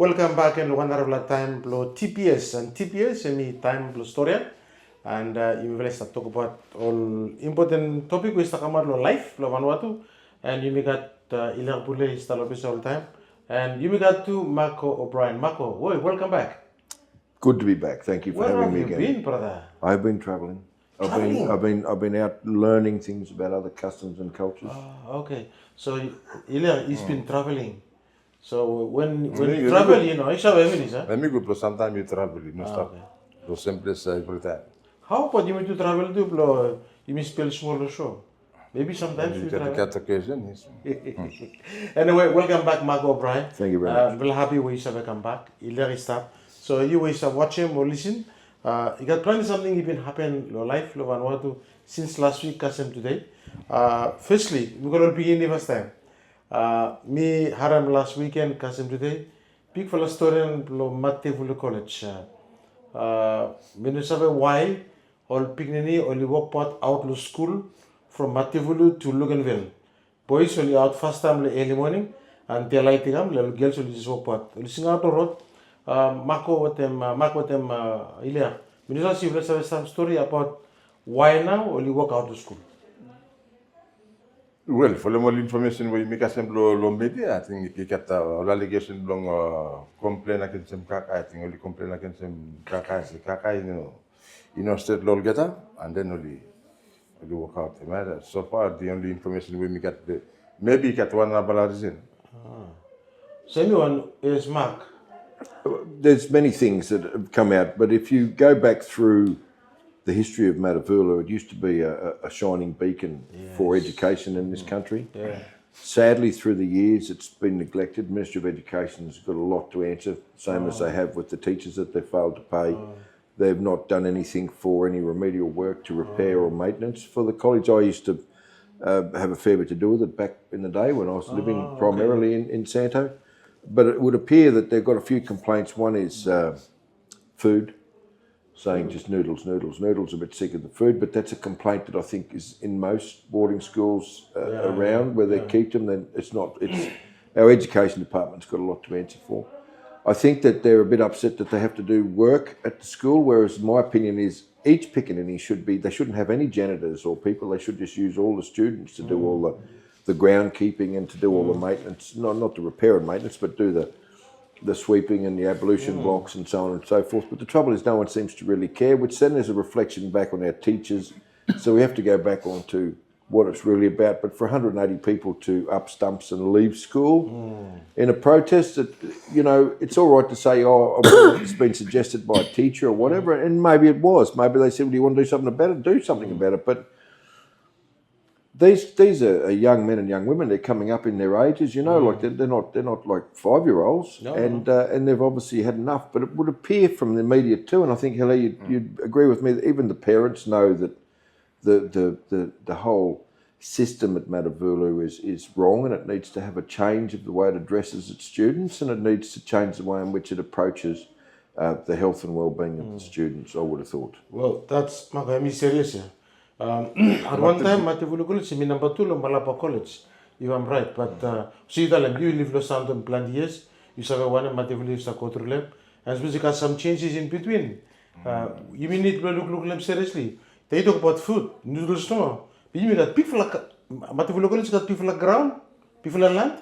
Welcome back and one of Taem Blong TPS and TPS me Taem Blong Storian and you will start talk about all important topic we start about life lo Vanuatu and you got Ilir Bule Stalobis all time and you got to Marco O'Brien. Marco, welcome back. Good to be back. Thank you for having me again. Where have you been, brother? I've been traveling. I've been out learning things about other customs and cultures. Okay. So Ilir has been traveling. So when you travel, you know, I shall have it, Let me go to sometimes you travel, you know, stop. So simple every time. How about you to travel to blow? You may spell small show. Maybe sometimes you travel. Get occasion, yes. Anyway, welcome back, Marco O'Brien. Thank you very much. We're happy we have come back. Ilir stop. So you will watch him or listen. You got planning something even happen in life, lo Vanuatu since last week, Kasem today. Firstly, we're going to begin the first time. Me haram last weekend, Kasem today. Big fella Storian lo Matevulu College. Minusave why all Pignini only walk part out to school from Matevulu to Luganville. Boys only out first time early morning and they lighting up, little girls only just walk part. Listening out the road. Marco with them Ilia. Minister, you have some story about why now only walk out to school. Well, for the more information we make a simple media, I think you get a allegation long complain against some Kaka, I think only complain against some Kaka, you know, state law getter, and then only walk out the matter. So far, the only information we make at the maybe get one reason. So anyone is Mark. There's many things that have come out, but if you go back through the history of Matavulu, it used to be a shining beacon for education in this country. Yeah. Sadly, through the years, it's been neglected. Ministry of Education has got a lot to answer, same as they have with the teachers that they failed to pay. They've not done anything for any remedial work to repair or maintenance. For the college, I used to have a fair bit to do with it back in the day when I was living primarily in Santo. But it would appear that they've got a few complaints. One is food, saying just noodles, a bit sick of the food. But that's a complaint that I think is in most boarding schools around where they keep them. Then it's not. It's our education department's got a lot to answer for. I think that they're a bit upset that they have to do work at the school. Whereas my opinion is each pickaninny they shouldn't have any janitors or people. They should just use all the students to do all the groundkeeping and to do all the maintenance, not the repair and maintenance, but do the sweeping and the ablution blocks and so on and so forth. But the trouble is no one seems to really care, which then is a reflection back on our teachers. So we have to go back on to what it's really about. But for 180 people to up stumps and leave school in a protest, it's all right to say, it's been suggested by a teacher or whatever, and maybe it was. Maybe they said, well, do you want to do something about it? Do something about it. But these are young men and young women. They're coming up in their ages, like they're not like 5-year-olds, and they've obviously had enough. But it would appear from the media too, and I think Helle, you'd agree with me that even the parents know that the whole system at Matavulu is wrong, and it needs to have a change of the way it addresses its students, and it needs to change the way in which it approaches the health and well-being of the students. I would have thought. Well, that's my serious. At one time, Matavulu College, number 2, Malapa College, if I'm right. But you live Los Santos in plenty years. You saw one in Matavulu, Sakotrulem, and we got some changes in between. You need to look them seriously. They talk about food, noodles, no. But you mean that people like Matavulu College got people like ground, people like land?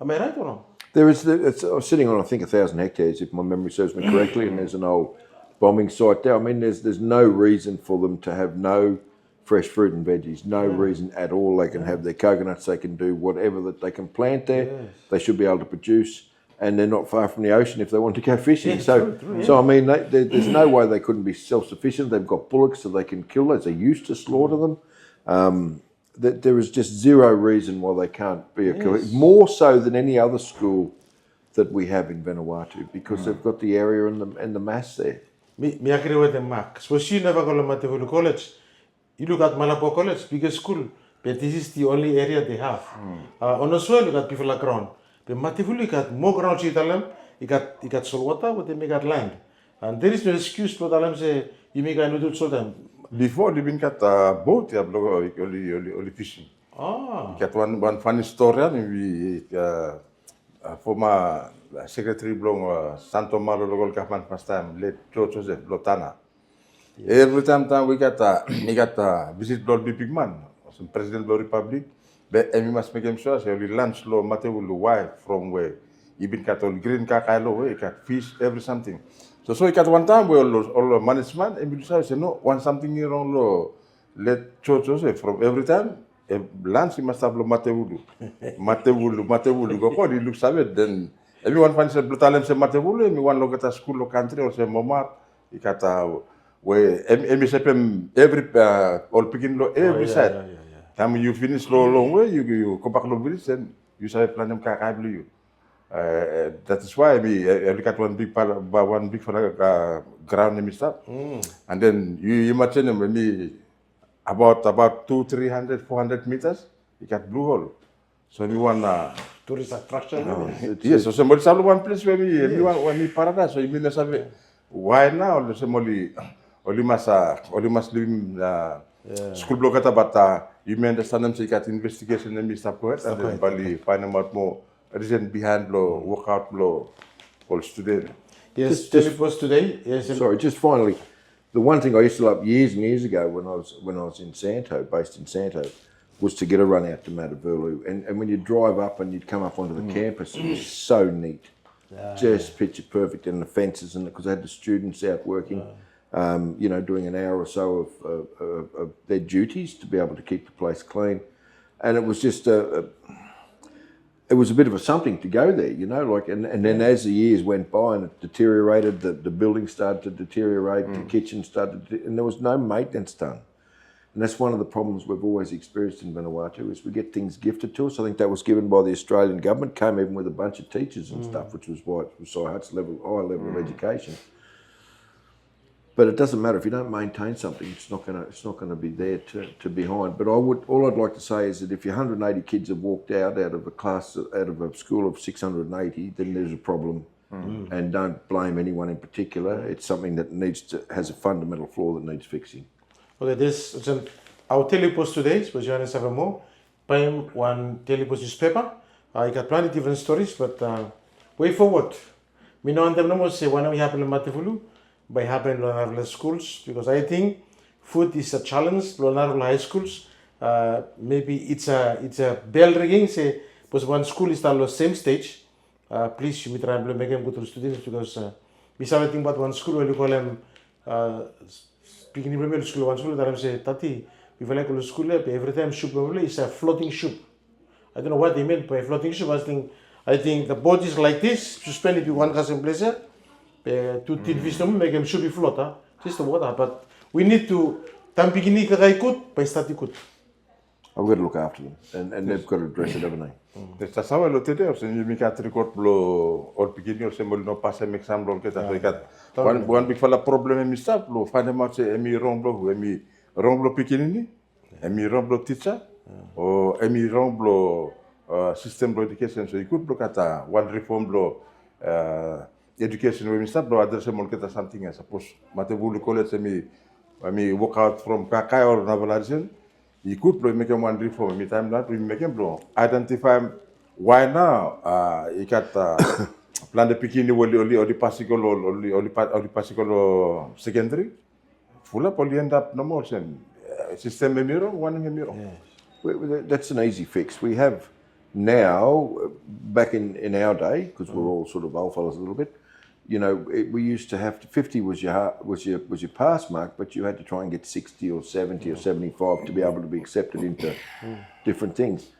Am I right or no? It's sitting on, I think, 1,000 hectares, if my memory serves me correctly, and there's an old bombing site there. I mean, there's no reason for them to have no fresh fruit and veggies, no reason at all. They can have their coconuts, they can do whatever that they can plant there. Yes. They should be able to produce, and they're not far from the ocean if they want to go fishing. Yes, so I mean, there's no way they couldn't be self-sufficient. They've got bullocks so they can kill those. They used to slaughter them. There is just zero reason why they can't be more so than any other school that we have in Vanuatu, because they've got the area and the mass there. Me agree with them, Mark. So she never go to Matavulu College. You look at Malapo College, biggest school, but this is the only area they have. On the soil, you got people like ground. But Matavulu, you got more ground, you got soil water, but they make got land. And there is no excuse for them say, you make a noodle so them. Before they been got a boat, you have only fishing. You got one funny story, maybe former secretary blong Santo Malo local government first time late Joseph Lotana. Every time we got we got visit Lord Big Man, some President of the Republic. But we must make sure so we lunch lo matewulu wife from where you been got all green kakailo we got fish every something. So we got one time we all management and we say no one something wrong lo let Joseph from every time. Lunch you must have lo matewulu go for you look savage then everyone finds a brutal say matewulu everyone look at a school or country or say mama you got where every all picking lo every side. Time you finish long way, you come back to village and you say plan them you. That is why we look at one big ground and stuff. And then you imagine them maybe about 200, 300, 400 meters, you got blue hole. So we want Tourist attraction. yes, so somebody saw one place where we want when we paradise. So you mean why now? Only must live school block at about you may understand them say got investigation and stuff and then Bali find them out more reason behind law, workout law, all student. Yes, telepost today. Yes. Sorry, just finally, the one thing I used to love years and years ago when I was in Santo, based in Santo, was to get a run out to Matavulu. And when you drive up and you'd come up onto the campus, it was so neat. Just picture perfect, and the fences, and because they had the students out working, doing an hour or so of their duties to be able to keep the place clean. And it was just it was a bit of a something to go there, and then as the years went by and it deteriorated, the building started to deteriorate, the kitchen started and there was no maintenance done. And that's one of the problems we've always experienced in Vanuatu is we get things gifted to us. I think that was given by the Australian government, came even with a bunch of teachers and stuff, which was why it was so high level of education. But it doesn't matter if you don't maintain something; it's not going to be there to behind. But all I'd like to say is that if 180 kids have walked out of a school of 680, then there's a problem, and don't blame anyone in particular. It's something that has a fundamental flaw that needs fixing. Okay, our telepost today was Johannes Savamo, Taem one telepost newspaper. I got plenty different stories, but way forward. We know them no say when we happen in Matavulu. By happening in schools, because I think food is a challenge in high schools. Maybe it's a bell ringing. Say, because one school is at the same stage. Please, you try and make them go to students because we say think about one school where you call them speaking in primary school. One school that I'm say, Tati, we feel like school every time soup is a floating soup. I don't know what they meant by floating soup. I think the boat is like this, suspended to one castle place. To make them should be float, just the water. But we need to tampigini good by stati good. I've got to look after them, and they've got to address it, haven't they? That's how I looked at it. You make a record blow or beginning or symbol no pass and make some blow get one big fella problem and stuff blow. Find them out say me wrong blow beginning, me wrong blow teacher, or me wrong blow system blow education. So you could look at one reform blow. Education when we start to address something else. Suppose Matavulu College me walk out from Kakai or Navalarian, you could make one reform. Me time that we make him blow. Identify why now you got plan the picking or the particle or the particle secondary. Full up only end up no more system mirror, one mirror. That's an easy fix. We have now, back in our day, because we're all sort of old fellas a little bit, we used to have to 50 was your pass mark, but you had to try and get 60 or 70 or 75 to be able to be accepted into different things.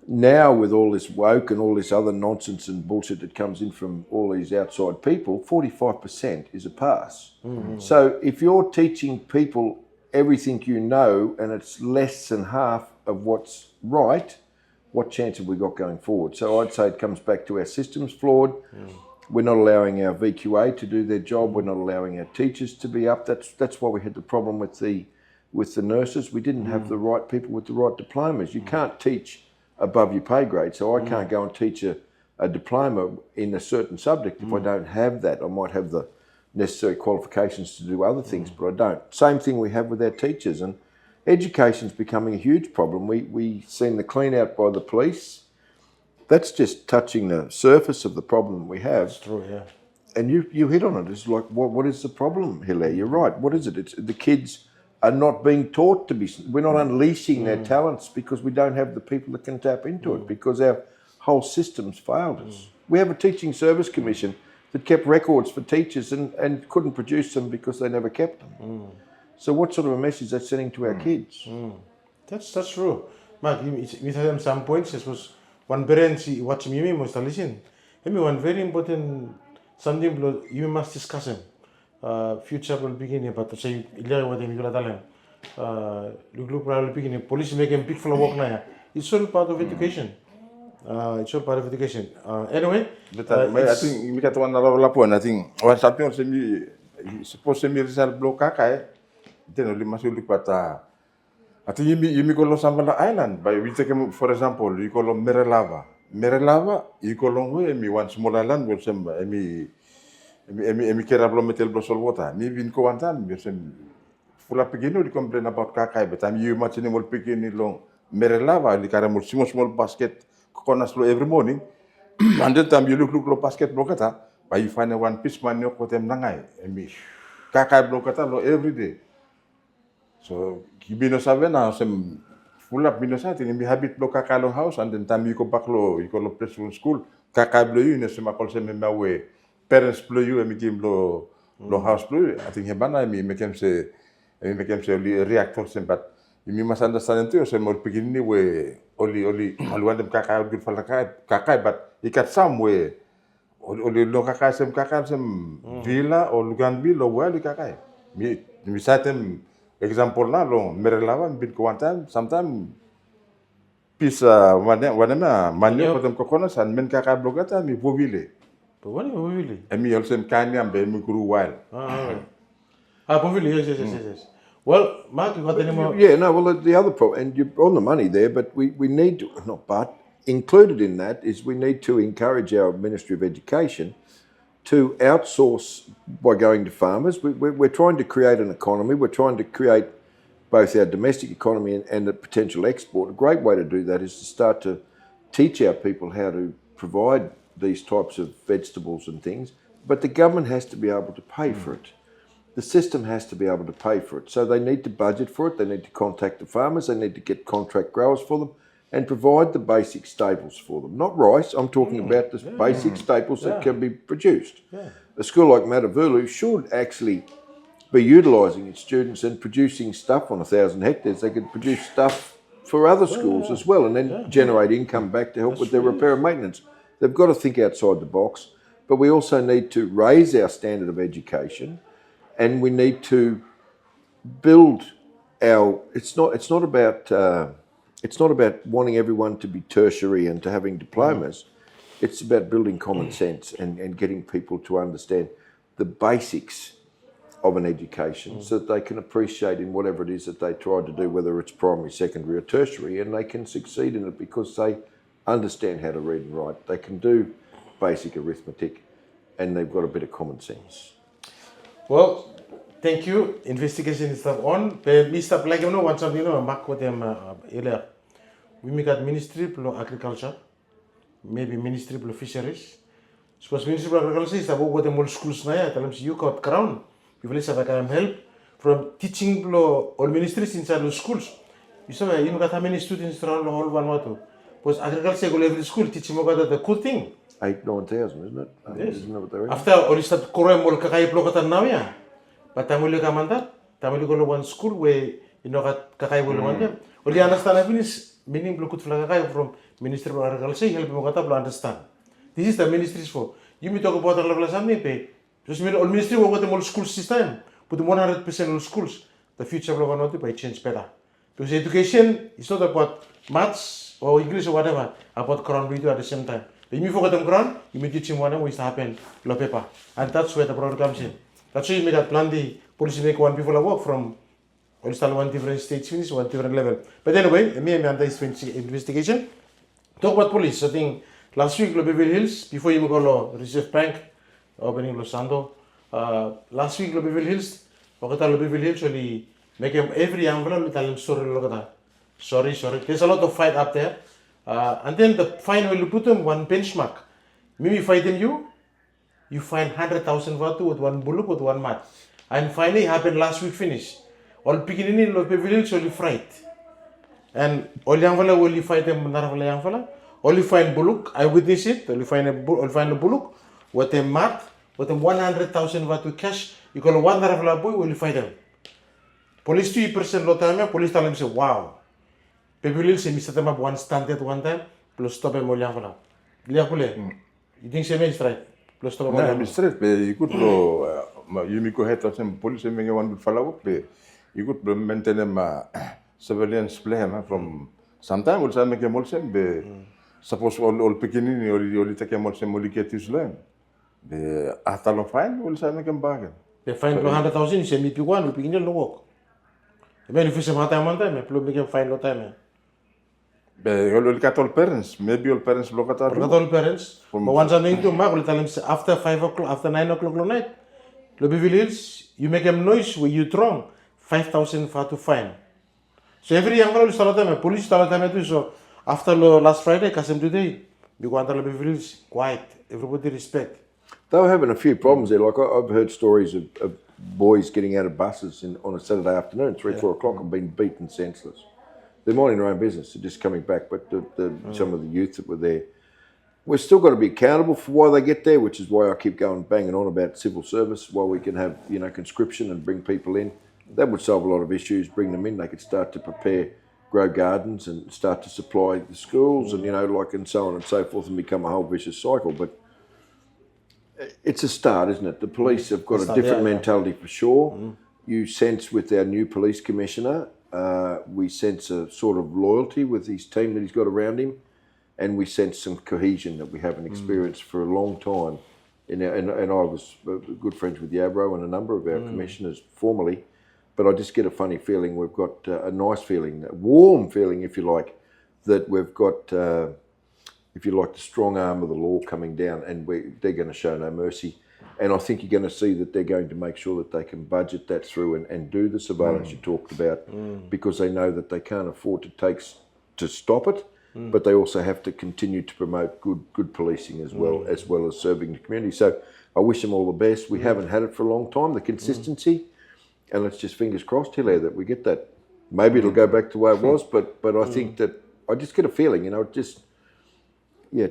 Now, with all this woke and all this other nonsense and bullshit that comes in from all these outside people, 45% is a pass. So if you're teaching people everything you know and it's less than half of what's right, what chance have we got going forward? So I'd say it comes back to our systems flawed. We're not allowing our VQA to do their job. We're not allowing our teachers to be up. That's why we had the problem with the nurses. We didn't have the right people with the right diplomas. You can't teach above your pay grade. So I can't go and teach a diploma in a certain subject if I don't have that. I might have the necessary qualifications to do other things, but I don't. Same thing we have with our teachers. And education's becoming a huge problem. We seen the clean out by the police. that's just touching the surface of the problem we have. It's true, yeah. And you hit on it. It's like, what is the problem, Hilaire? You're right. What is it? It's the kids are not being taught to be. We're not unleashing their talents because we don't have the people that can tap into it, because our whole system's failed us. We have a teaching service commission that kept records for teachers and couldn't produce them because they never kept them. So what sort of a message is that sending to our kids? That's true. Mark, you have some points. This was one parent watching me must listen. Maybe one very important something you must discuss him. Future will begin, but say ilya what you tell look probably begin. Police make him pick for work now. It's all part of education. It's all part of education. Anyway, but I think you got one other point. I think one something also me suppose me result blow kakai. Then only must look at I think you go to Sambala Island. By we take for example, you call Merelava. Merelava, you call long me one small island will send me kerablo metal blosol water. Me vin ko one time you send full up again you complain about kakai, but I'm you much anymore picking it long Merelava, the caramel small basket coconut slow every morning. And then time you look basket blokata, but you find one piece man you put them nangai and me kakai blokata every day. So kibino sabe na sem full up bino sa tin mi habit lo kakalo house and then time you go back lo preschool school kakai blo you ne sem akol sem me we parents blo you e mi tim lo house blo I think hebana mi mekem se reactor sem but mi mas understand to sem mo begin ni we oli wandem kakai good for kakai but ikat some we oli lo kakai sem villa o lugan bi lo wa li kakai mi satem example na long merelava bit ko one time sometime pisa wanema manyo patam coconut and men kaka blogata mi vovile but what really? mi also kanya be mi guru wild Povili, yes. Well, Mark, you got any more? Yeah, no, well, the other problem, and you're on the money there, but we need to, included in that is we need to encourage our Ministry of Education to outsource by going to farmers. We're trying to create an economy. We're trying to create both our domestic economy and the potential export. A great way to do that is to start to teach our people how to provide these types of vegetables and things, but the government has to be able to pay for it. The system has to be able to pay for it. So they need to budget for it. They need to contact the farmers. They need to get contract growers for them and provide the basic staples for them. Not rice. I'm talking about the basic staples that can be produced. A school like Matavulu should actually be utilising its students and producing stuff on 1,000 hectares. They could produce stuff for other schools as well and then generate income back to help with their repair and maintenance. They've got to think outside the box. But we also need to raise our standard of education, and we need to build our. It's not about wanting everyone to be tertiary and to having diplomas. It's about building common sense and getting people to understand the basics of an education so that they can appreciate in whatever it is that they try to do, whether it's primary, secondary or tertiary, and they can succeed in it because they understand how to read and write. They can do basic arithmetic and they've got a bit of common sense. Well, thank you. Investigation is stuff on. Mr. Like one something back with them earlier. We make at Ministry of Agriculture, maybe Ministry of Fisheries. Suppose Ministry of Agriculture is about what the more schools now. Tell them you got crown. People say I can help from teaching all ministries inside the schools. You say you got how many students around the whole Vanuatu? Because agriculture go every school teaching about the cool thing. 8,000-9,000, isn't it? Yes. Isn't that what they're in? After all this start korang mol kakai blokatan now ya. But tamuli ka mandat, tamuli go one school where you know kat kakai bolo mandat. Only understand I finish meaning blokut kakai from Ministry of Agriculture help mo kata blo understand. This is the ministries for. You me talk about the level something pay. Just me all ministry wo the more school system. Put 100% all schools. The future of Vanuatu by change better. Because education is not about maths or English or whatever. About Quran video at the same time. When you forget them Quran, you may teach him one what happen lo paper. And that's where the problem comes in. That's why you make that plan the policy make one people work from all one different stage finish, one different level. But anyway, me and this investigation. Talk about police. I think last week lo Beverly Hills, before you go lo Reserve Bank, opening lo Sando. Last week lo Beverly Hills, wakata lo Beverly Hills only make every envelope tell them sorry lo kata. Sorry. There's a lot of fight up there. And then the fine will put them one benchmark. Maybe fight them you find 100,000 Vanuatu with one buluk with one mat. And finally happened last week finish. All picking in lo village only fright. And all young fella will fight them narvala young fella. Only find buluk, I witness it, only find a buluk with a mat with a 100,000 Vanuatu cash. You call one narvala boy will fight them. Police 2% lot time, police tell him say wow. People will say Mr. Tamab one stand at one time, plus stop him all young fella. You think she means right? Plus stop him. No, I'm straight, but you could go, you go ahead and some police and one would follow up. You could maintain them surveillance plan from sometimes we'll say make a molsem, but suppose all beginning or take a molsem, only get his land. The after the fine, we'll say make a bargain. They find 100,000, you say me one, we begin to work. Even if you say one time, you make him find no time. But all got all parents, maybe all parents look at our Not all parents, but once I'm going to Mark will tell him after 5 o'clock, after 9 o'clock at night, Lobby Village, you make them noise where you wrong, 5,000 for to fine. So every young girl start time, police start time too. So after last Friday, Kasem today, you go under Lobby Village, quiet, everybody respect. They were having a few problems there. Like I've heard stories of boys getting out of buses on a Saturday afternoon, 4 o'clock, and being beaten senseless. They're minding their own business, they're just coming back, but some of the youth that were there, we've still got to be accountable for why they get there, which is why I keep going banging on about civil service, why we can have, conscription and bring people in. That would solve a lot of issues, bring them in, they could start to prepare, grow gardens and start to supply the schools and, and so on and so forth and become a whole vicious cycle. But it's a start, isn't it? The police have got a different mentality for sure. You sense with our new police commissioner, we sense a sort of loyalty with his team that he's got around him, and we sense some cohesion that we haven't experienced for a long time. And I was good friends with Yabro and a number of our commissioners formerly, but I just get a funny feeling we've got a nice feeling, a warm feeling, if you like, that we've got, if you like, the strong arm of the law coming down, and they're going to show no mercy. And I think you're going to see that they're going to make sure that they can budget that through and do the surveillance you talked about, because they know that they can't afford to stop it, but they also have to continue to promote good policing as well as serving the community. So I wish them all the best. We haven't had it for a long time, the consistency, and let's just fingers crossed, Hilaire, that we get that. Maybe it'll go back to the way it was, but I think that I just get a feeling, it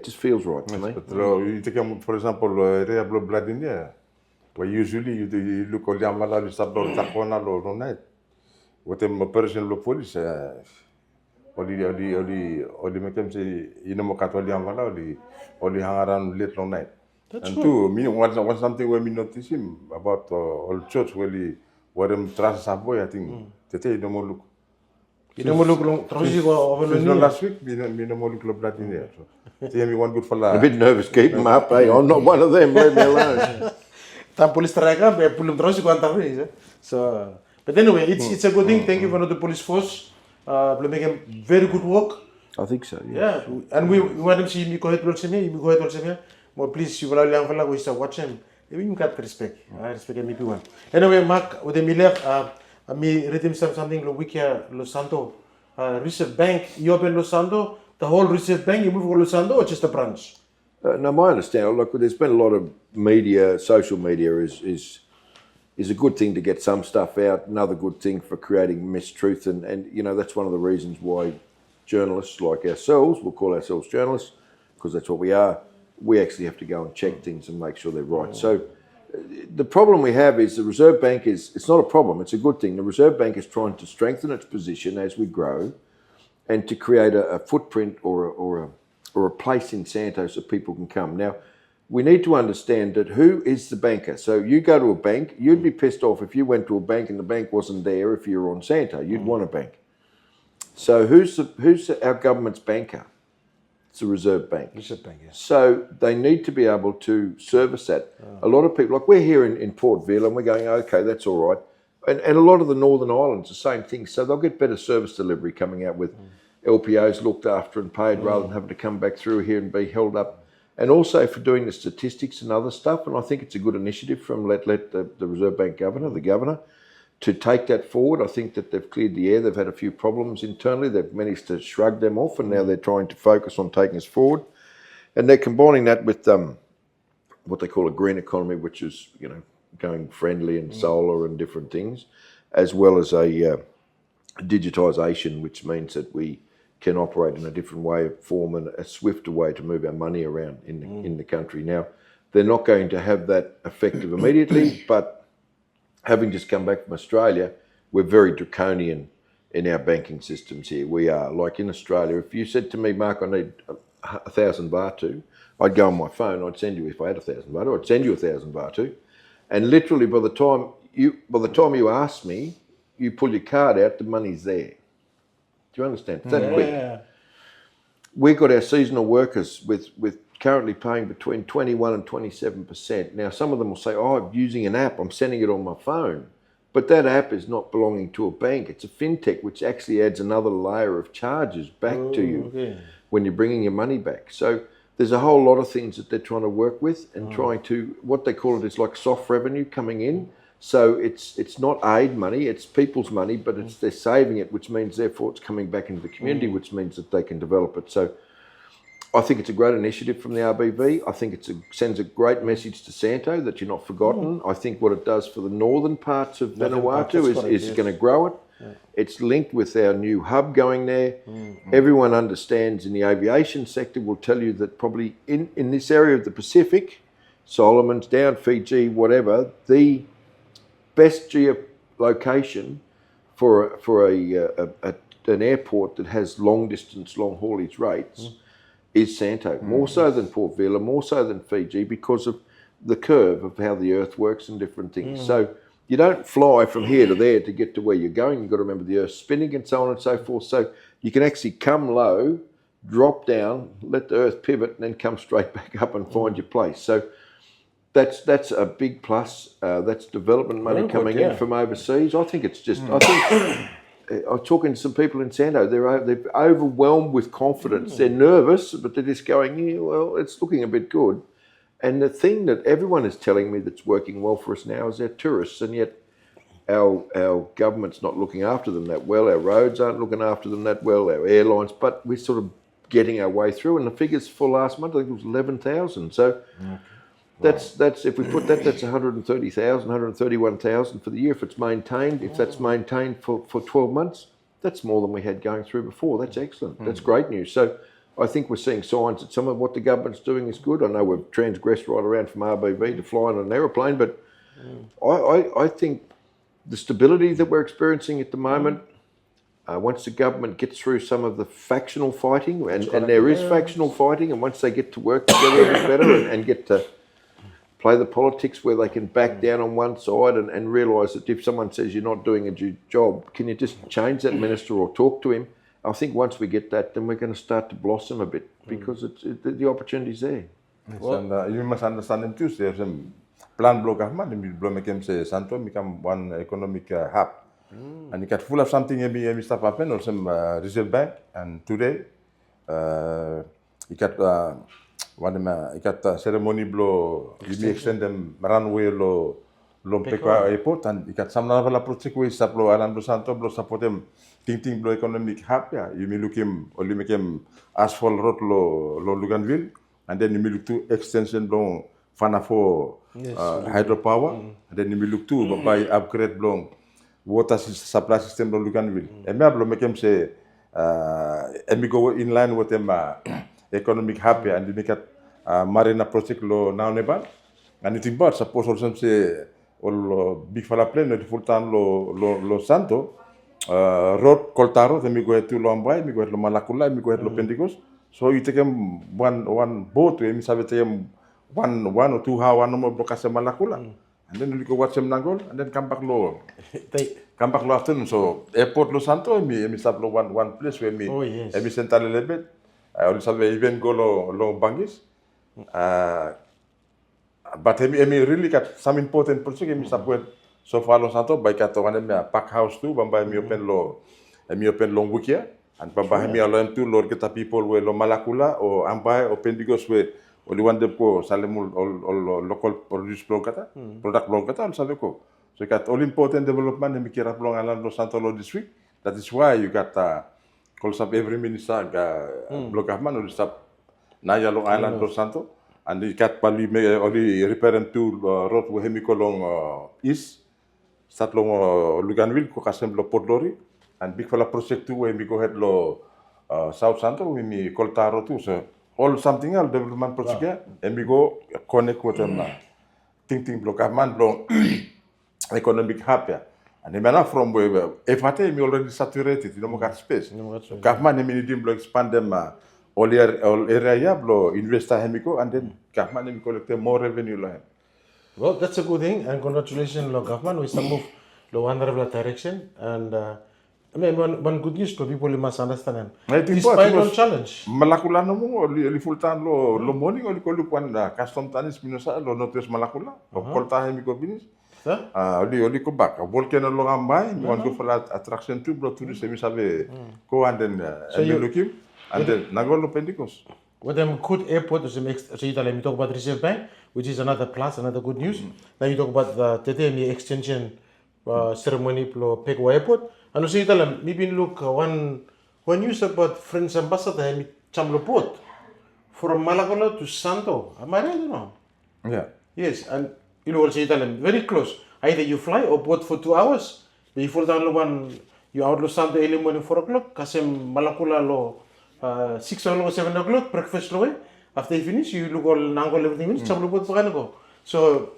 just feels right to me. But you take, for example, area blood in there, where usually you look at the Amala, you start on Takona or night. What a person look police, only make them say, Mokato Amala, only hang around late long night. That's and good. two, me one something where me notice him about old church where he them trans boy, I think. Today no more look. You don't look long, Since last week, me no more look blood in there. So, tell me one good for A bit nervous, keep them up, eh? I'm not one of them, leave me alone. Tam police strike, but pull them trosi quanta So, but anyway, it's a good thing. Thank you for the police force. They make a very good work. I think so, Yeah, and we want them to see me go ahead also. More please, you will allow them to watch them. We got respect. I respect me one. Anyway, Mark, with the Miller, me read him something lo week Los Santo Reserve Bank. You open Los Santo, the whole Reserve Bank. You move to Los Santo or just a branch? No, my understanding, look, there's been a lot of media, social media is a good thing to get some stuff out. Another good thing for creating mistruth, and that's one of the reasons why journalists like ourselves, we'll call ourselves journalists because that's what we are. We actually have to go and check things and make sure they're right. So the problem we have is the Reserve Bank it's not a problem, it's a good thing. The Reserve Bank is trying to strengthen its position as we grow and to create a footprint or a place in Santo so people can come. Now, we need to understand that who is the banker. So you go to a bank, you'd be pissed off if you went to a bank and the bank wasn't there if you were on Santo. You'd want a bank. So who's our government's banker? It's the Reserve Bank. Reserve Bank, yes. So they need to be able to service that. A lot of people, like we're here in Port Vila and we're going, okay, that's all right. And a lot of the Northern Islands, the same thing. So they'll get better service delivery coming out with LPOs looked after and paid rather than having to come back through here and be held up. And also for doing the statistics and other stuff. And I think it's a good initiative from the Reserve Bank governor, to take that forward. I think that they've cleared the air. They've had a few problems internally. They've managed to shrug them off, and now they're trying to focus on taking us forward. And they're combining that with what they call a green economy, which is, going friendly and solar and different things, as well as a digitisation, which means that we can operate in a different way, form, and a swifter way to move our money around in the country. Now, they're not going to have that effective immediately, but having just come back from Australia, we're very draconian in our banking systems here. We are, like in Australia, if you said to me, Mark, I need 1,000 Vanuatu, I'd go on my phone, I'd send you, if I had 1,000 Vanuatu, I'd send you 1,000 Vanuatu. And literally by the time you ask me, you pull your card out, the money's there. Do you understand? It's that quick. We've got our seasonal workers with currently paying between 21 and 27%. Now, some of them will say, I'm using an app, I'm sending it on my phone. But that app is not belonging to a bank. It's a fintech, which actually adds another layer of charges back to you when you're bringing your money back. So there's a whole lot of things that they're trying to work with and trying to, what they call it is like soft revenue coming in. So it's not aid money, it's people's money, but they're saving it, which means therefore it's coming back into the community, which means that they can develop it. So I think it's a great initiative from the RBV. I think it sends a great message to Santo that you're not forgotten. I think what it does for the northern parts of Vanuatu is going to grow it. It's linked with our new hub going there. Everyone understands in the aviation sector will tell you that probably in this area of the Pacific, Solomon's down, Fiji, whatever, the best geolocation for an airport that has long distance, long haulage rates is Santo. More so than Port Vila, more so than Fiji, because of the curve of how the earth works and different things. So you don't fly from here to there to get to where you're going. You've got to remember the earth's spinning and so on and so forth. So you can actually come low, drop down, let the earth pivot, and then come straight back up and find your place. So that's a big plus. That's development money coming in from overseas. I think it's just, I was talking to some people in Santo, they're overwhelmed with confidence. They're nervous, but they're just going, well, it's looking a bit good. And the thing that everyone is telling me that's working well for us now is our tourists, and yet our government's not looking after them that well. Our roads aren't looking after them that well, our airlines, but we're sort of getting our way through. And the figures for last month, I think it was 11,000. So that's if we put that's 130,000, 131,000 for the year. If it's maintained, if that's maintained for 12 months, that's more than we had going through before. That's excellent. That's great news. So I think we're seeing signs that some of what the government's doing is good. I know we've transgressed right around from RBV to flying on an aeroplane, but I think the stability that we're experiencing at the moment, once the government gets through some of the factional fighting, and there is factional fighting, and once they get to work together a bit better and get to play the politics where they can back down on one side and realise that if someone says you're not doing a due job, can you just change that minister or talk to him? I think once we get that, then we're going to start to blossom a bit because the opportunity's there. And you must understand them too. There's a plan block government, and blow make them say Santo become one economic hub. And you get full of something every stuff happen or some Reserve Bank. And today, you got ceremony blow. You extend them runway lo Pekwa airport, and you got some level of project where supply around Santo blow support them. Ting blow economic hub, yeah. You may look him or you make him asphalt road lo Luganville, and then you may look to extension blow Fanafo hydropower, and then you may look to by upgrade blow water supply system lo Luganville. And maybe blow make him say, and we go in line with them economic hub, and you make it marina project lo now neban, and it's about suppose also say all big fala plane the full time lo Santo. Road Coltaro, then we go to Lombay, we go to Malakula, we go to Pentecost. So you take them one boat, we have take them one or 2 hours, one more broadcast Malakula, and then we go watch them Nangol, and then come back low. Come back low afternoon. So airport Los Santo, we stop one place where we send a little bit. I also even go low Bangis. But we really got some important project. We stop with. So far Los Santo by katawanan me pack house tu bamba mi open long wikia and bamba mi alam tu lord kita people we lo Malakula or Ambai or Pendigos we only one depo salemul all local produce blog kata product blog kata all saleko. So So you got all important development in Mikira Blong Island Los Santos district. That is why you got calls up every minister block government or stop Naya Long Island Los Santos. And you got probably only repairing to road where Hemiko Long East. Start long Luganville, Kokasem lo Port Lori. And big fella project too where we go ahead lo South Santo, we me Coltaro too. So all something else development project and we go connect with them think block government long economic hub. And then from where FAT me already saturated, you know, got space. Government me need to expand them all area blow investor hemiko and then government me collect more revenue line. Well, that's a good thing, and congratulations, lo government. We start move lo one direction, and I mean one good news to people must understand. Despite all challenge. Malakula no mo li full time lo morning or ko lukuan custom tanis minusa lo notes malakula o kolta hemiko binis. Oli ko back. Volcano lo gambay, mi wan go for attraction too, bro tourist mi sabe ko and then looking and then nagolo pendicos. With them good airport, so you talk about Reserve Bank, which is another plus, another good news. Now you talk about the TTME extension ceremony for Pekwa Airport. And also you tell them, maybe look one news about French ambassador in Chamlo Port from Malakola to Santo. Am I right or no? Yeah. Yes, and you know also you tell them very close. Either you fly or port for 2 hours. Before down one, you out lo Santo early morning 4 o'clock. Kasem Malakola lo 6 o'clock or 7 o'clock, breakfast away. After you finish, you look all Nangol everything minutes, go. So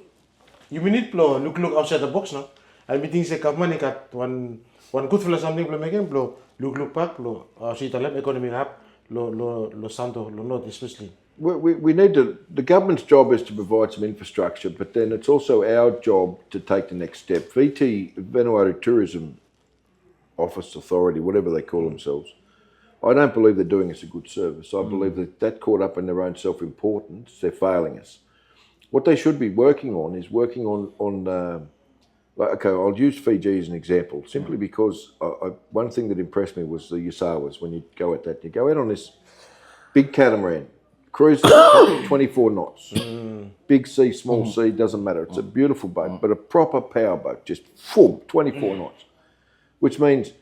you need to look outside the box now. And we think the government got one good for something to make him look back, economy up, lo Santo, lo North especially. We need to, the government's job is to provide some infrastructure, but then it's also our job to take the next step. VT, Vanuatu Tourism Office Authority, whatever they call themselves, I don't believe they're doing us a good service. I believe that caught up in their own self-importance, they're failing us. What they should be working on is working on okay, I'll use Fiji as an example, simply because one thing that impressed me was the Yasawas. When you go at that, you go out on this big catamaran, cruise 24 knots, big sea, small sea, doesn't matter. It's a beautiful boat, but a proper power boat, just full 24 knots, which means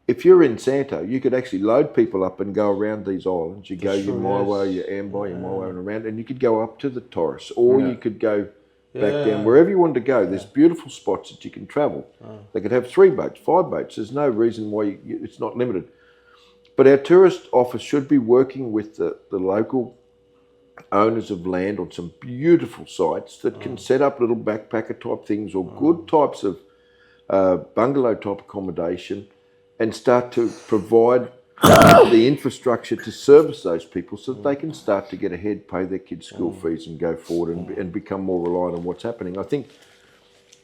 if you're in Santo, you could actually load people up and go around these islands. You go your Maiwar, your Amboy, your Maiwar and around, and you could go up to the Torres, or you could go back down, wherever you want to go. There's beautiful spots that you can travel. They could have 3 boats, 5 boats. There's no reason why it's not limited. But our tourist office should be working with the local owners of land on some beautiful sites that can set up little backpacker type things or good types of bungalow type accommodation, and start to provide the infrastructure to service those people so that they can start to get ahead, pay their kids' school fees and go forward and become more reliant on what's happening. I think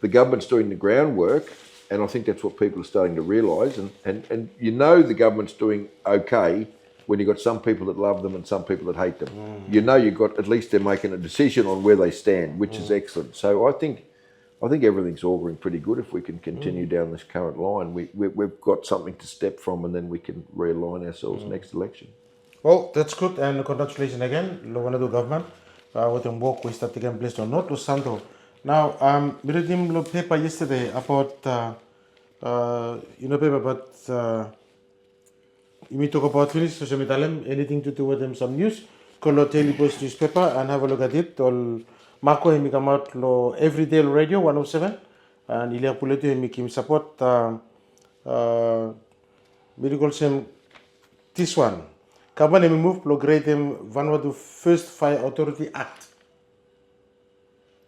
the government's doing the groundwork, and I think that's what people are starting to realise. And you know the government's doing okay when you've got some people that love them and some people that hate them. You know you've got, at least they're making a decision on where they stand, which is excellent. So I think everything's auguring pretty good if we can continue down this current line. We've got something to step from, and then we can realign ourselves next election. Well, that's good, and congratulations again, Vanuatu government, with the work we start taking place on North to Santo. Now, we read him the paper yesterday about, you talk about finish, so anything to do with them, some news, call Daily Post newspaper and have a look at it. All Marco hemi come out lo Everyday Radio 107 and ilia puletu hemi kim support medical sem this one. Kaban hemi move lo grade him Vanuatu First Fire Authority Act.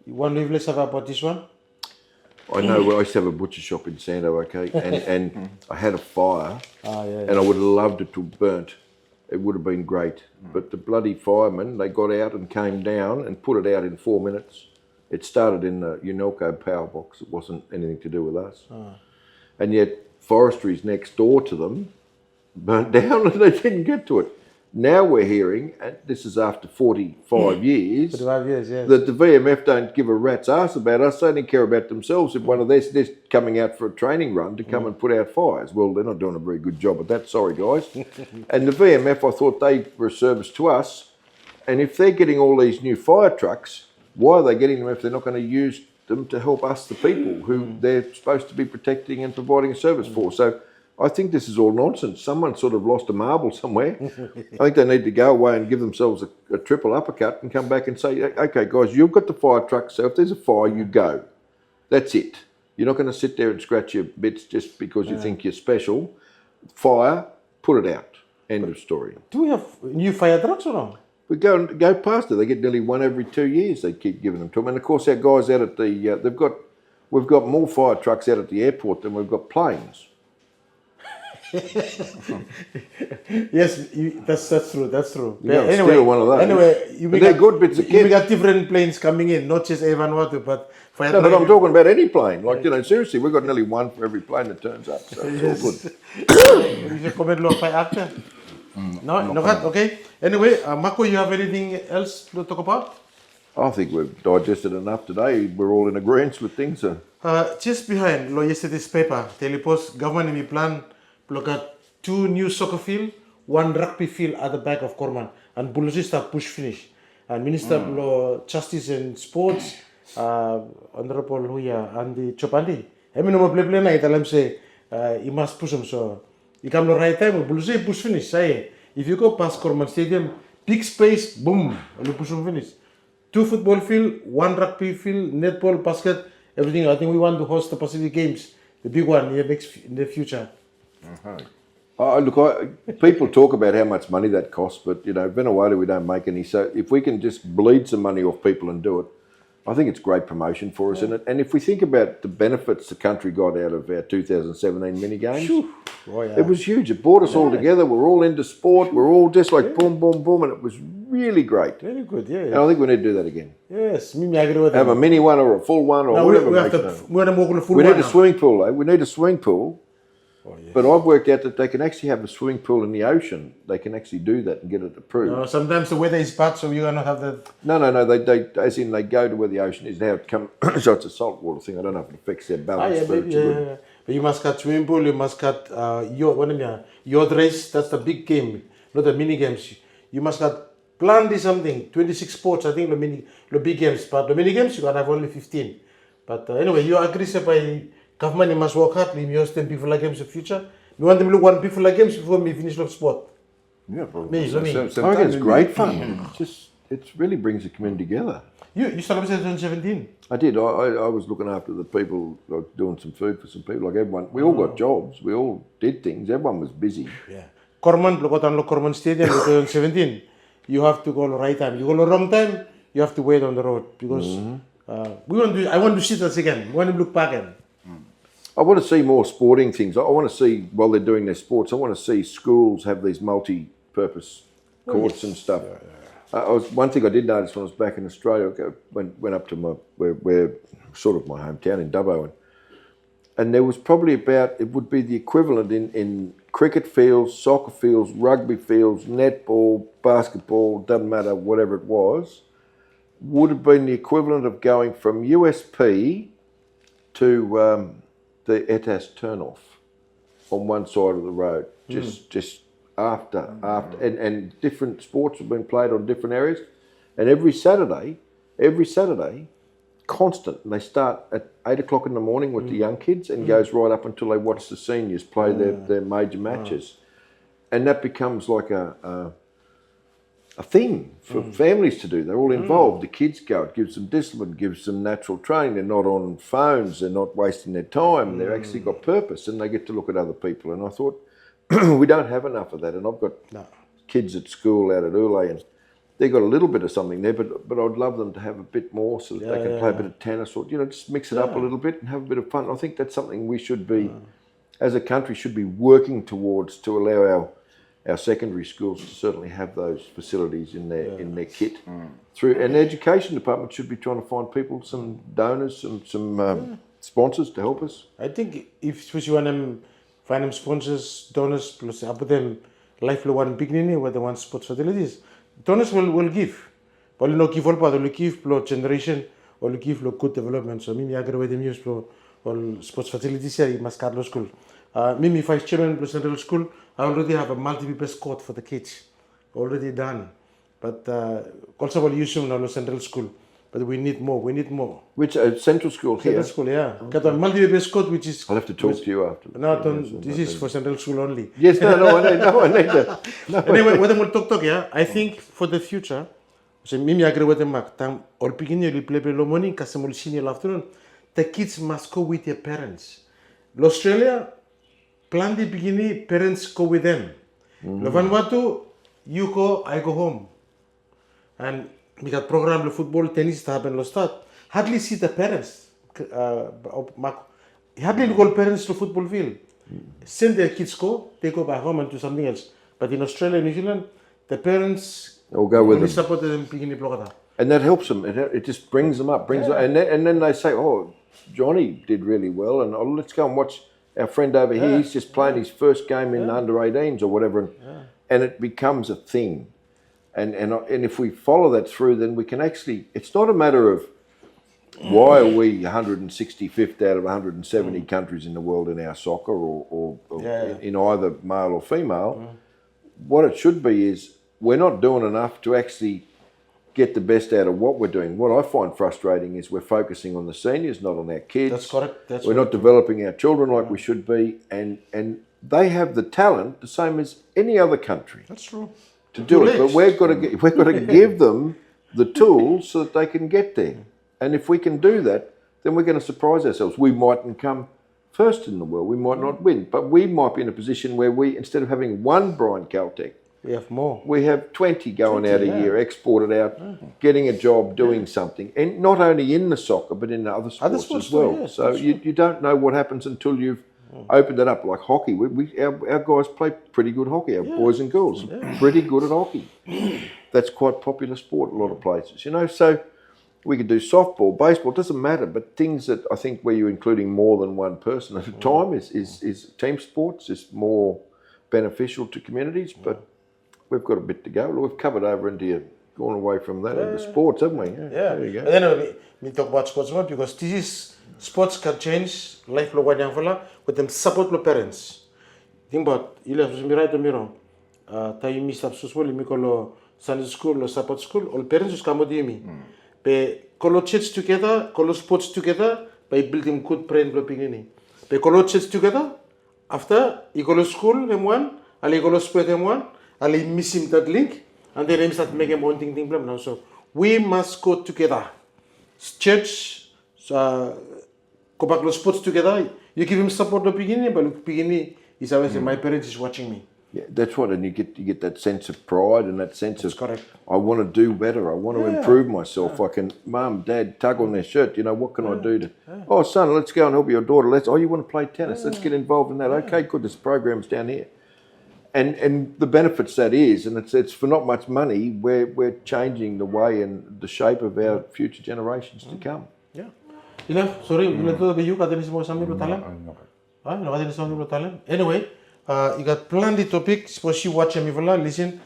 You want to leave about this one? I know I used to have a butcher shop in Santo, okay, and I had a fire, and I would have loved it to have burnt. It would have been great. But the bloody firemen, they got out and came down and put it out in 4 minutes. It started in the Unelco power box. It wasn't anything to do with us. And yet forestry's next door to them burnt down and they didn't get to it. Now we're hearing, and this is after 45 years, that the VMF don't give a rat's ass about us. They don't care about themselves. If one of theirs is coming out for a training run to come and put out fires, well, they're not doing a very good job at that. Sorry, guys. And the VMF, I thought they were a service to us. And if they're getting all these new fire trucks, why are they getting them if they're not going to use them to help us, the people, who they're supposed to be protecting and providing a service for. So I think this is all nonsense. Someone sort of lost a marble somewhere. I think they need to go away and give themselves a triple uppercut and come back and say, okay, guys, you've got the fire truck, so if there's a fire, you go. That's it. You're not going to sit there and scratch your bits just because you think you're special. Fire, put it out. End of story. Do we have new fire trucks or not? We go past it. They get nearly one every 2 years. They keep giving them to them, and of course our guys out at the we've got more fire trucks out at the airport than we've got planes. Yes, that's true. That's true. You gotta steal one of those. Anyway, But they're good bits of kit. We got different planes coming in, not just Vanuatu, but fire. No, but I'm talking about any plane. Like, seriously, we've got nearly one for every plane that turns up. So it's all good. You should comment on fire actor. No, okay. Anyway, Mako, you have anything else to talk about? I think we've digested enough today. We're all in agreement with things. Just behind yesterday's paper, Telepost government in plan look at 2 new soccer field, 1 rugby field at the back of Corman, and Bulusista push finish. And Minister of Justice and Sports, Honorable Huya Andy Chopandi. I mean, no play na italam say you must push them so. You come the right time, Bulusista push finish. Say if you go past Corman Stadium, big space, boom, you push them finish. 2 football field, 1 rugby field, netball, basket, everything. I think we want to host the Pacific Games, the big one in the future. People talk about how much money that costs, but Vanuatu we don't make any. So if we can just bleed some money off people and do it, I think it's great promotion for us. And if we think about the benefits the country got out of our 2017 mini games, it was huge. It brought us all together. We're all into sport. We're all just like boom, boom, boom, and it was really great. Very good, yeah. And I think we need to do that again. Yes, I agree with that. Have a mini one or a full one or whatever. We need a swimming pool. We need a swimming pool. But I've worked out that they can actually have a swimming pool in the ocean. They can actually do that and get it approved. No, sometimes the weather is bad, so you're gonna have that. No. They go to where the ocean is. Now it come, so it's a saltwater thing. I don't know if it affects their balance. But you must cut swimming pool. You must cut yacht race. That's the big game, not the mini games. You must cut plan something. 26 sports, I think the big games. But the mini games you can have only 15. But anyway, you agree by. Government must work hard. We must have people like games in the future. We want them to look one people like games before we finish the sport. Yeah, probably. I think it's great fun. It really brings the community together. You started in 2017. I did. I was looking after the people, like doing some food for some people. Like everyone, we all got jobs. We all did things. Everyone was busy. Yeah. Corman Stadium in 2017. You have to go the right time. You go the wrong time, you have to wait on the road because I want to see that again. We want to look back again. I want to see more sporting things. I want to see, while they're doing their sports, I want to see schools have these multi-purpose courts and stuff. One thing I did notice when I was back in Australia, went up to where sort of my hometown in Dubbo, and there was probably it would be the equivalent in cricket fields, soccer fields, rugby fields, netball, basketball, doesn't matter, whatever it was, would have been the equivalent of going from USP to the ETAS turnoff on one side of the road, just after, and different sports have been played on different areas, and every Saturday, constant. And they start at 8 o'clock in the morning with the young kids and goes right up until they watch the seniors play their major matches, and that becomes like a thing for families to do. They're all involved. The kids go. It gives them discipline, gives them natural training. They're not on phones. They're not wasting their time. They've actually got purpose, and they get to look at other people. And I thought, we don't have enough of that. And I've got kids at school out at Ule, and they've got a little bit of something there, but I'd love them to have a bit more so that they can play a bit of tennis or, just mix it up a little bit and have a bit of fun. I think that's something we should be, as a country, should be working towards to allow our secondary schools to certainly have those facilities in their kit. And the education department should be trying to find people, some donors, some sponsors to help us. I think if you want to find them sponsors, donors, plus put them lifelong one beginning where they want sports facilities, donors will give. But no give all part, will give for generation or give for good development. So I agree with them use for all sports facilities here in Mascarlo School. Mimi, if I children plus Central School, I already have a multi-purpose court for the kids, already done. But also will use them now Central School. but we need more. We need more. Which Central School here? Central School, yeah. Got a multi-purpose code, which is. I'll have to talk to you after. No, this is for Central School only. Yes, no, I need that. No, Anyway, what I'm going to talk, yeah. I think for the future, so Mimi agree with them. Time or beginning, you play the morning, Casamul senior afternoon. The kids must go with their parents. Australia, plan the beginning, parents go with them. Vanuatu, you go, I go home. And we got program the football, tennis, happen start. Hardly see the parents. Hardly go parents to football field. Send their kids go, they go back home and do something else. But in Australia and New Zealand, the parents Or go with them. support them beginning block. And that helps them. It just brings them up, and then they say, "Oh, Johnny did really well," and let's go and watch our friend over here. He's just playing his first game in the under-18s or whatever, and it becomes a thing. And if we follow that through, then we can actually. It's not a matter of why are we 165th out of 170 countries in the world in our soccer, or in either male or female. What it should be is we're not doing enough to actually get the best out of what we're doing. What I find frustrating is we're focusing on the seniors, not on our kids. That's correct. We're not developing our children like we should be, and they have the talent the same as any other country. That's true. To do it, but we've got to give them the tools so that they can get there. And if we can do that, then we're going to surprise ourselves. We mightn't come first in the world. We might not win, but we might be in a position where we, instead of having one Brian Caltech, we have more. we have 20 going out a year, exported out, getting a job, doing something, and not only in the soccer but in the other sports as well. Yes, so you don't know what happens until you've opened it up. Like hockey, our guys play pretty good hockey. Our boys and girls are pretty good at hockey. That's quite popular sport in a lot of places, So we could do softball, baseball. It doesn't matter, but things that I think where you're including more than one person at a time is team sports is more beneficial to communities, but. We've got a bit to go. We've covered over into gone away from that into sports, haven't we? Yeah. There you go. And then we talk about sports more because this is sports can change life lo young fella with them support lo parents. Think about you have to be right or me wrong. Tayo miss up so well, lo Sunday school, lo support school, all parents just come with me. Be colo church together, colo sports together, by building good brain lo pingini. Be colo church together, after you go to school them one, ali go to sport them one. Ali miss him that link, and then he start making one thing now. So we must go together. Church, go back to sports together. You give him support at the beginning, but at the beginning, he's always saying, my parents is watching me. Yeah, that's what, and you get that sense of pride and that sense of correct. I want to do better. I want to improve myself. I can, mum, dad, tug on their shirt. What can I do to? Oh, son, let's go and help your daughter. You want to play tennis? Let's get involved in that. Okay, good. This program's down here. And the benefits that is, and it's for not much money, we're changing the way and the shape of our future generations to come. Yeah. Sorry, anyway, you got plenty topics. Suppose you watch them, listen.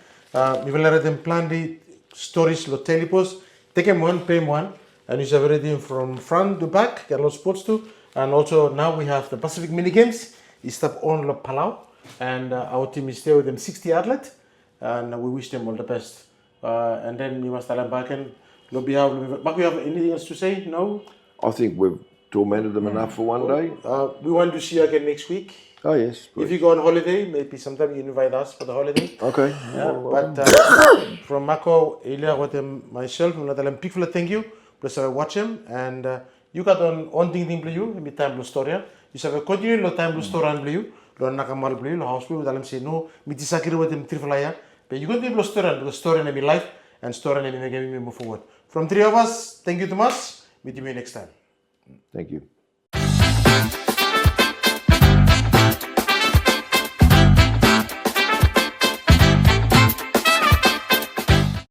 We will let them plenty stories, lo telipos. Take them one, pay them one, and you have everything from front to back. Get a lot of sports too, and also now we have the Pacific mini games. It's step on lo Palau. And our team is there with them 60 athletes, and we wish them all the best. And then we must tell them back and Mark, you have anything else to say? No? I think we've tormented them enough for one day. We want to see you again next week. Oh, yes. Please. If you go on holiday, maybe sometime you invite us for the holiday. Okay. But from Mako, Ilya, with myself, thank you. Plus, I watch him. And you got on thing for you, maybe Taem Blong Storian. You have continue to Taem Blong Storian for you. Lo nakamal beli lo house beli dalam say no miti sakir with them triflaya but you got the story in my life and story in my game move forward from three of us. Thank you too much. Meet you next time. Thank you.